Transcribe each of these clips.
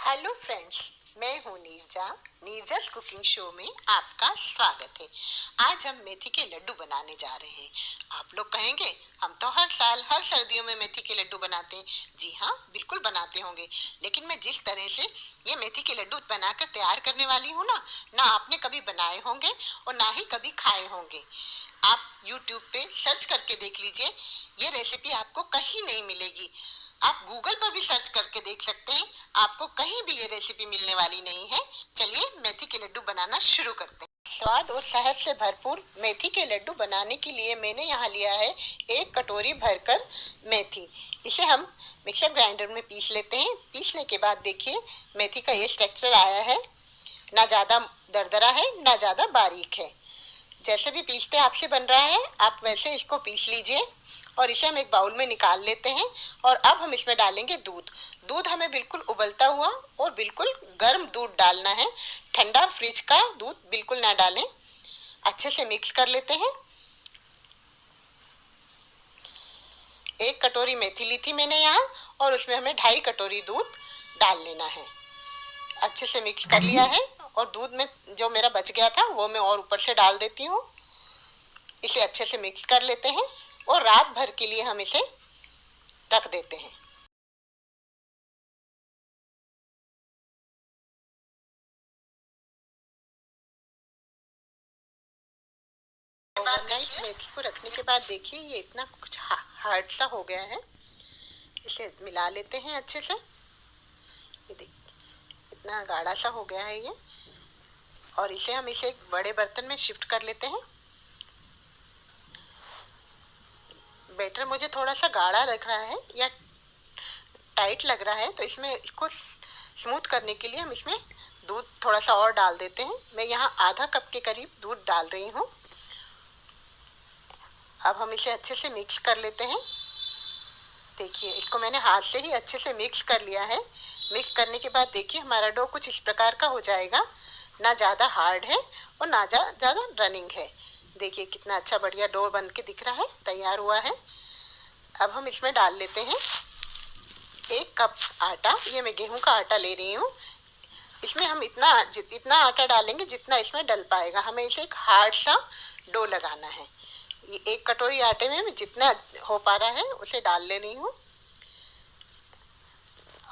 Hello friends, मैं हूँ Neerja's cooking show में आपका स्वागत है। आज हम मेथी के लड्डू बनाने जा रहे हैं। आप लोग कहेंगे हम तो हर साल हर सर्दियों में मेथी के लड्डू बनाते हैं। जी हाँ, बिल्कुल बनाते होंगे, लेकिन मैं जिस तरह से ये मेथी के लड्डू बनाकर तैयार करने वाली हूँ ना आपने कभी बनाए होंगे और ना ही कभी खाए होंगे। आप YouTube पे सर्च करके देख लीजिए, ये रेसिपी आपको कहीं नहीं मिलेगी। आप गूगल पर भी सर्च करके देख सकते हैं, आपको कहीं भी ये रेसिपी मिलने वाली नहीं है। चलिए मेथी के लड्डू बनाना शुरू करते हैं। स्वाद और सेहत से भरपूर मेथी के लड्डू बनाने के लिए मैंने यहाँ लिया है 1 कटोरी भरकर मेथी। इसे हम मिक्सर ग्राइंडर में पीस लेते हैं। पीसने के बाद देखिए मेथी का ये टेक्सचर आया है, ना ज़्यादा दरदरा है ना ज़्यादा बारीक है। जैसे भी पीसते आपसे बन रहा है आप वैसे इसको पीस लीजिए और इसे हम एक बाउल में निकाल लेते हैं। और अब हम इसमें डालेंगे दूध। दूध हमें बिल्कुल उबलता हुआ और बिल्कुल गर्म दूध डालना है, ठंडा फ्रिज का दूध बिल्कुल ना डालें। अच्छे से मिक्स कर लेते हैं। 1 कटोरी मेथी ली थी मैंने यहाँ और उसमें हमें 2.5 कटोरी दूध डाल लेना है। अच्छे से मिक्स कर लिया है और दूध में जो मेरा बच गया था वो मैं और ऊपर से डाल देती हूँ। इसे अच्छे से मिक्स कर लेते हैं और रात भर के लिए हम इसे रख देते हैं। ओवरनाइट मेथी को रखने के बाद देखिए ये इतना कुछ हार्ड सा हो गया है। इसे मिला लेते हैं अच्छे से। ये देखिए इतना गाढ़ा सा हो गया है ये। और इसे एक बड़े बर्तन में शिफ्ट कर लेते हैं। बैटर मुझे थोड़ा सा गाढ़ा लग रहा है या टाइट लग रहा है, तो इसको स्मूथ करने के लिए हम इसमें दूध थोड़ा सा और डाल देते हैं। मैं यहाँ आधा कप के करीब दूध डाल रही हूँ। अब हम इसे अच्छे से मिक्स कर लेते हैं। देखिए इसको मैंने हाथ से ही अच्छे से मिक्स कर लिया है। मिक्स करने के बाद देखिए हमारा डो कुछ इस प्रकार का हो जाएगा, ना ज़्यादा हार्ड है और ना ज़्यादा रनिंग है। देखिए कितना अच्छा बढ़िया डो बन के दिख रहा है, तैयार हुआ है। अब हम इसमें डाल लेते हैं 1 कप आटा। ये मैं गेहूं का आटा ले रही हूँ। इसमें हम इतना आटा डालेंगे जितना इसमें डल पाएगा। हमें इसे एक हार्ड सा डो लगाना है। ये 1 कटोरी आटे में जितना हो पा रहा है उसे डाल ले रही हूँ।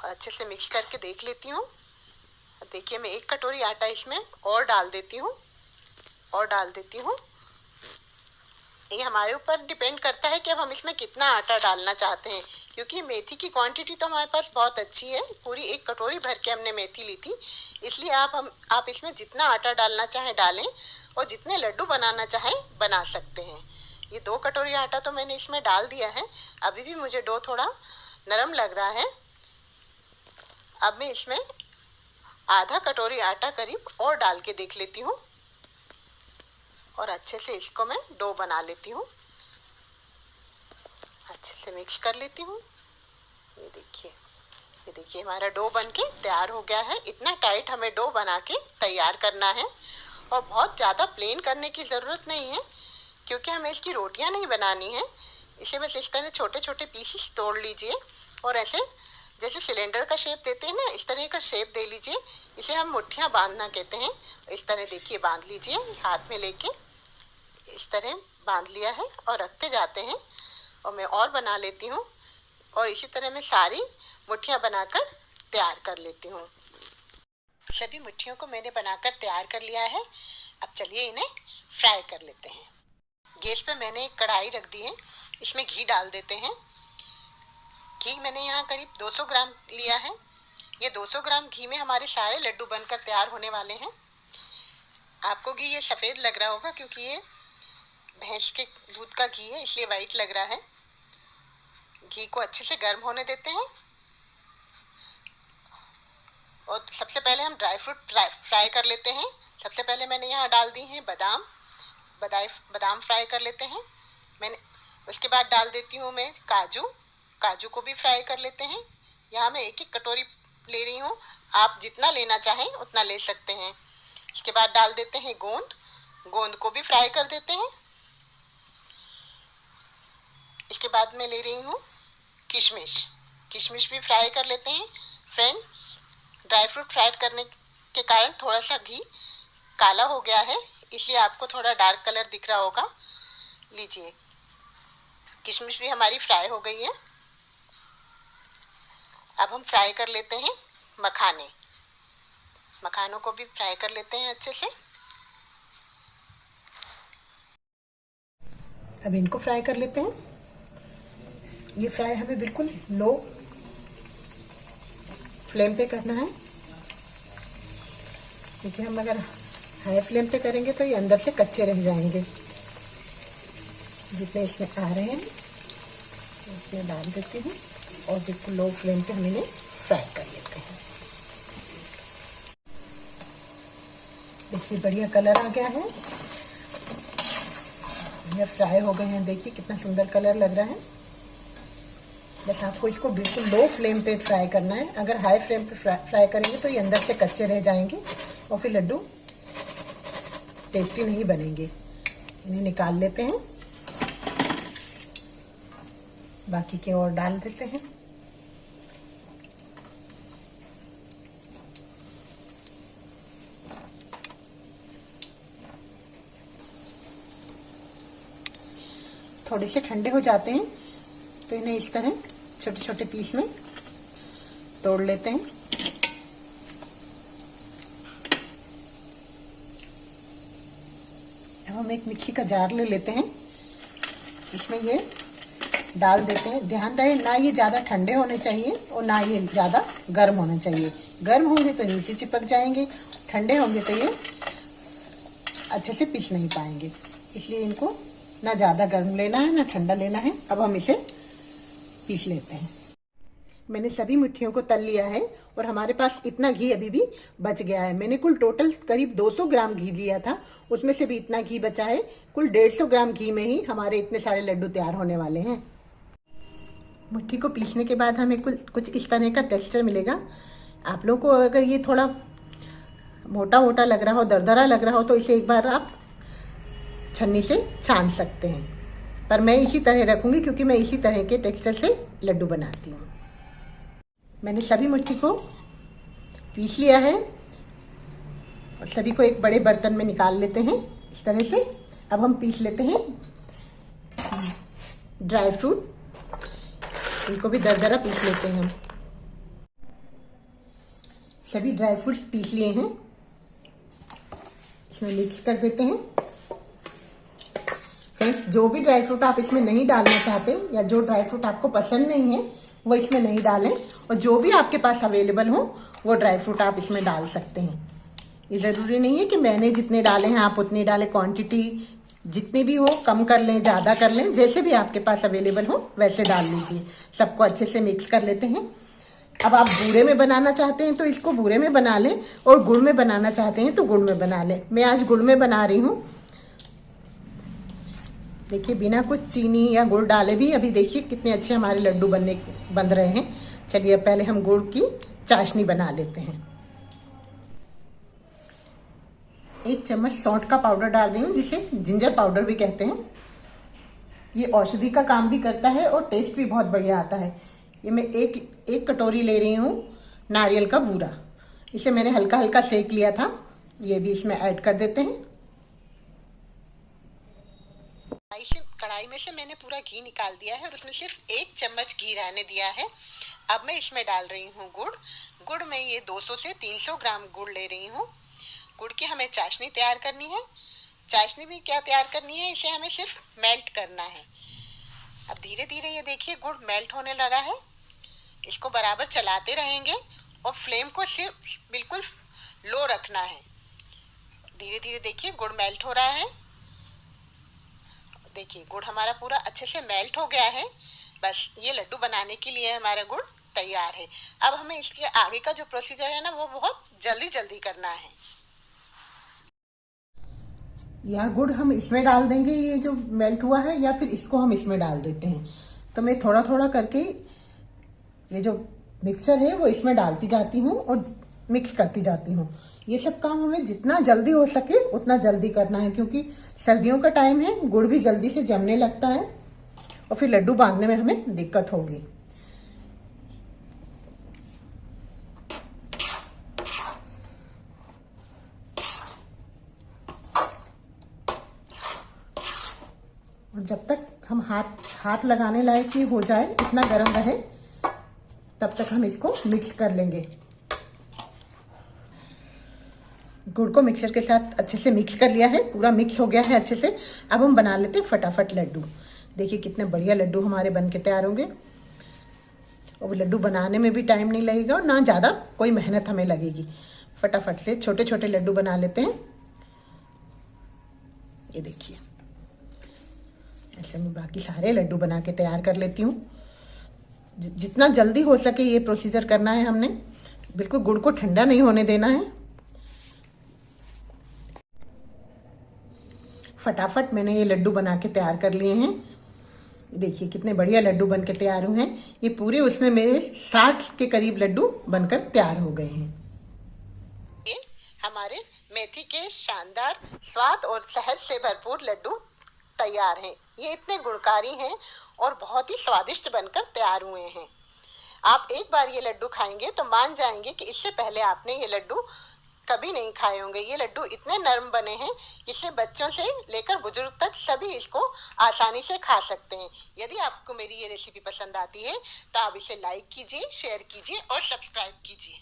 अच्छे से मिक्स करके देख लेती हूँ। देखिए मैं 1 कटोरी आटा इसमें और डाल देती हूँ। ये हमारे ऊपर डिपेंड करता है कि अब हम इसमें कितना आटा डालना चाहते हैं, क्योंकि मेथी की क्वांटिटी तो हमारे पास बहुत अच्छी है। पूरी 1 कटोरी भर के हमने मेथी ली थी, इसलिए आप इसमें जितना आटा डालना चाहें डालें और जितने लड्डू बनाना चाहें बना सकते हैं। ये 2 कटोरी आटा तो मैंने इसमें डाल दिया है। अभी भी मुझे डो थोड़ा नरम लग रहा है। अब मैं इसमें आधा कटोरी आटा करीब और डाल के देख लेती हूँ और अच्छे से इसको मैं डो बना लेती हूँ। अच्छे से मिक्स कर लेती हूँ। ये देखिए हमारा डो बन के तैयार हो गया है। इतना टाइट हमें डो बना के तैयार करना है और बहुत ज़्यादा प्लेन करने की ज़रूरत नहीं है, क्योंकि हमें इसकी रोटियां नहीं बनानी है। इसे बस इस तरह छोटे छोटे पीसेस तोड़ लीजिए और ऐसे जैसे सिलेंडर का शेप देते हैं ना, इस तरह का शेप दे लीजिए। इसे हम मुट्ठियाँ बांधना कहते हैं। इस तरह देखिए बांध लीजिए, हाथ में लेके इस तरह बांध लिया है और रखते जाते हैं। और मैं और बना लेती हूँ और इसी तरह मैं सारी मुट्ठियाँ बनाकर तैयार कर लेती हूँ। सभी मुट्ठियों को मैंने बनाकर तैयार कर लिया है। अब चलिए इन्हें फ्राई कर लेते हैं। गैस पे मैंने एक कढ़ाई रख दी है, इसमें घी डाल देते हैं। घी मैंने यहाँ करीब 200 ग्राम लिया है। ये 200 ग्राम घी में हमारे सारे लड्डू बनकर तैयार होने वाले हैं। आपको घी ये सफ़ेद लग रहा होगा क्योंकि ये भैंस के दूध का घी है, इसलिए वाइट लग रहा है। घी को अच्छे से गर्म होने देते हैं और सबसे पहले हम ड्राई फ्रूट फ्राई कर लेते हैं। सबसे पहले मैंने यहाँ डाल दी हैं बादाम फ्राई कर लेते हैं मैंने। उसके बाद डाल देती हूँ मैं काजू को भी फ्राई कर लेते हैं। यहाँ मैं 1 कटोरी ले रही हूँ, आप जितना लेना चाहें उतना ले सकते हैं। इसके बाद डाल देते हैं गोंद को भी फ्राई कर देते हैं। इसके बाद मैं ले रही हूँ किशमिश भी फ्राई कर लेते हैं। फ्रेंड्स, ड्राई फ्राई करने के कारण थोड़ा सा घी काला हो गया है, इसलिए आपको थोड़ा डार्क कलर दिख रहा होगा। लीजिए, किशमिश भी हमारी फ्राई हो गई है। अब हम फ्राई कर लेते हैं मखाने। मखानों को भी फ्राई कर लेते हैं अच्छे से। अब इनको फ्राई कर लेते हैं। ये फ्राई हमें बिल्कुल लो फ्लेम पे करना है, क्योंकि हम अगर हाई फ्लेम पे करेंगे तो ये अंदर से कच्चे रह जाएंगे। जितने इसमें आ रहे हैं इसमें डाल देती हूँ और बिल्कुल लो फ्लेम पे हम इन्हें फ्राई कर लेते हैं। देखिए बढ़िया कलर आ गया है, ये फ्राई हो गए हैं। देखिए कितना सुंदर कलर लग रहा है। बस आपको इसको बिल्कुल लो फ्लेम पे फ्राई करना है। अगर हाई फ्लेम पे फ्राई करेंगे तो ये अंदर से कच्चे रह जाएंगे और फिर लड्डू टेस्टी नहीं बनेंगे। इन्हें निकाल लेते हैं, बाकी के और डाल देते हैं। थोड़े से ठंडे हो जाते हैं तो इन्हें इस तरह छोटे छोटे पीस में तोड़ लेते हैं। अब हम एक मिक्सी का जार ले लेते हैं, इसमें ये डाल देते हैं। ध्यान रहे ना ये ज़्यादा ठंडे होने चाहिए और ना ये ज़्यादा गर्म होने चाहिए। गर्म होंगे तो नीचे चिपक जाएंगे, ठंडे होंगे तो ये अच्छे से पीस नहीं पाएंगे। इसलिए इनको ना ज़्यादा गर्म लेना है ना ठंडा लेना है। अब हम इसे पीस लेते हैं। मैंने सभी मिठियों को तल लिया है और हमारे पास इतना घी अभी भी बच गया है। मैंने कुल टोटल करीब 200 ग्राम घी लिया था, उसमें से भी इतना घी बचा है। कुल 150 ग्राम घी में ही हमारे इतने सारे लड्डू तैयार होने वाले हैं। मुट्ठी को पीसने के बाद हमें कुछ इस तरह का टेक्सचर मिलेगा। आप लोगों को अगर ये थोड़ा मोटा मोटा लग रहा हो, दरदरा लग रहा हो, तो इसे एक बार आप छन्नी से छान सकते हैं, पर मैं इसी तरह रखूँगी क्योंकि मैं इसी तरह के टेक्सचर से लड्डू बनाती हूँ। मैंने सभी मुट्ठी को पीस लिया है और सभी को एक बड़े बर्तन में निकाल लेते हैं इस तरह से। अब हम पीस लेते हैं ड्राई फ्रूट, इनको भी दरदरा पीस लेते हैं हम। सभी ड्राई फ्रूट्स पीस लिए हैं, इसमें मिक्स कर देते हैं। फ्रेंड्स, जो भी ड्राई फ्रूट आप इसमें नहीं डालना चाहते या जो ड्राई फ्रूट आपको पसंद नहीं है वो इसमें नहीं डालें, और जो भी आपके पास अवेलेबल हो वो ड्राई फ्रूट आप इसमें डाल सकते हैं। ये ज़रूरी नहीं है कि मैंने जितने डाले हैं आप उतने डालें। क्वांटिटी जितनी भी हो कम कर लें, ज़्यादा कर लें, जैसे भी आपके पास अवेलेबल हो वैसे डाल लीजिए। सबको अच्छे से मिक्स कर लेते हैं। अब आप बूरे में बनाना चाहते हैं तो इसको बूरे में बना लें, और गुड़ में बनाना चाहते हैं तो गुड़ में बना लें। मैं आज गुड़ में बना रही हूँ। देखिए बिना कुछ चीनी या गुड़ डाले भी अभी देखिए कितने अच्छे हमारे लड्डू बन रहे हैं। चलिए अब पहले हम गुड़ की चाशनी बना लेते हैं। 1 चम्मच सौंठ का पाउडर डाल रही हूँ, जिसे जिंजर पाउडर भी कहते हैं। ये औषधि का काम भी करता है और टेस्ट भी बहुत बढ़िया आता है। ये मैं एक कटोरी ले रही हूँ नारियल का बूरा, इसे मैंने हल्का हल्का सेक लिया था, ये भी इसमें ऐड कर देते हैं। कढ़ाई में से मैंने पूरा घी निकाल दिया है और उसमें सिर्फ 1 चम्मच घी रहने दिया है। अब मैं इसमें डाल रही हूँ गुड़। गुड़ में ये 200 से 300 ग्राम गुड़ ले रही हूँ। गुड़ की हमें चाशनी तैयार करनी है। चाशनी भी क्या तैयार करनी है, इसे हमें सिर्फ मेल्ट करना है। अब धीरे धीरे ये देखिए गुड़ मेल्ट होने लगा है। इसको बराबर चलाते रहेंगे और फ्लेम को सिर्फ बिल्कुल लो रखना है। धीरे धीरे देखिए गुड़ मेल्ट हो रहा है। देखिए गुड़ हमारा पूरा अच्छे से मेल्ट हो गया है। बस ये लड्डू बनाने के लिए हमारा गुड़ तैयार है। अब हमें इसके आगे का जो प्रोसीजर है ना, वो बहुत जल्दी करना है। या गुड़ हम इसमें डाल देंगे, ये जो मेल्ट हुआ है, या फिर इसको हम इसमें डाल देते हैं। तो मैं थोड़ा थोड़ा करके ये जो मिक्सचर है वो इसमें डालती जाती हूँ और मिक्स करती जाती हूँ। ये सब काम हमें जितना जल्दी हो सके उतना जल्दी करना है, क्योंकि सर्दियों का टाइम है, गुड़ भी जल्दी से जमने लगता है और फिर लड्डू बांधने में हमें दिक्कत होगी। जब तक हम हाथ लगाने लायक ही हो जाए, इतना गर्म रहे, तब तक हम इसको मिक्स कर लेंगे। गुड़ को मिक्सर के साथ अच्छे से मिक्स कर लिया है, पूरा मिक्स हो गया है अच्छे से। अब हम बना लेते हैं फटाफट लड्डू। देखिए कितने बढ़िया लड्डू हमारे बन के तैयार होंगे, और लड्डू बनाने में भी टाइम नहीं लगेगा और ना ज़्यादा कोई मेहनत हमें लगेगी। फटाफट से छोटे छोटे लड्डू बना लेते हैं। ये देखिए, ऐसे मैं बाकी सारे लड्डू बना के तैयार कर लेती हूँ। जितना जल्दी हो सके ये प्रोसीजर करना है हमने, बिल्कुल गुड़ को ठंडा नहीं होने देना है। फटाफट मैंने ये लड्डू बना के तैयार कर लिए हैं। देखिए कितने बढ़िया लड्डू बन के तैयार हुए हैं। ये पूरे उसमें मेरे 60 के करीब लड्डू बनकर तैयार हो गए हैं। ये हमारे मेथी के शानदार स्वाद और सेहत से भरपूर लड्डू तैयार हैं। ये इतने गुणकारी हैं और बहुत ही स्वादिष्ट बनकर तैयार हुए हैं। आप एक बार ये लड्डू खाएंगे तो मान जाएंगे कि इससे पहले आपने ये लड्डू कभी नहीं खाए होंगे। ये लड्डू इतने नरम बने हैं, इससे बच्चों से लेकर बुजुर्ग तक सभी इसको आसानी से खा सकते हैं। यदि आपको मेरी ये रेसिपी पसंद आती है तो आप इसे लाइक कीजिए, शेयर कीजिए और सब्सक्राइब कीजिए।